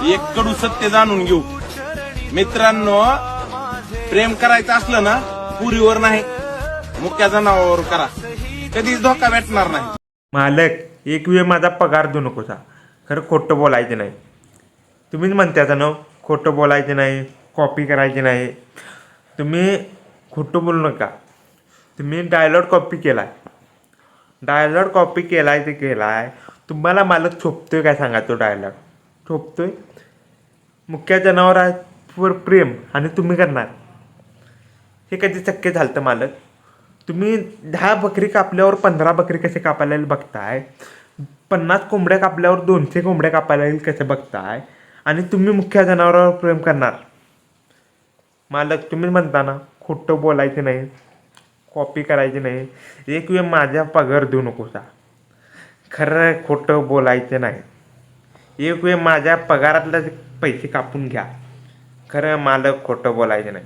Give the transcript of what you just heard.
एक कडू सत्य जाणून घेऊ. मित्रांनो, प्रेम करायचं असलं ना पुरीवर नाही, मुक्या जनावरावर करा, कधीच धोका भेटणार नाही. मालक, एक वेळ माझा पगार देऊ नकोसा. खरं खोटं बोलायचं नाही. तुम्हीच म्हणताय ना खोटं बोलायचं नाही, कॉपी करायची नाही. तुम्ही खोटं बोलू नका. तुम्ही डायलॉग कॉपी केलाय, डायलॉग कॉपी केलाय ते केलाय. तुम्हाला मालक शोभतोय काय सांगा? तो डायलॉग शोभतोय? मुख्य जनावरांवर प्रेम आणि तुम्ही करणार हे कधी शक्य झालं तर मालक? तुम्ही 10 बकरी कापल्यावर 15 बकरी कसे कापायला येईल बघताय, 50 कोंबड्या कापल्यावर 200 कोंबड्या कापायला येईल कसे बघताय, आणि तुम्ही मुख्य जनावरांवर प्रेम करणार? मालक, तुम्हीच म्हणता ना खोटं बोलायचं नाही, कॉपी करायची नाही. एक वेळ माझ्या पगार देऊ नकोसा. खरं खोटं बोलायचं नाही. एक वेळ माझ्या पगारातले पैसे कापून घ्या. खरं मालक खोटं बोलायचं नाही.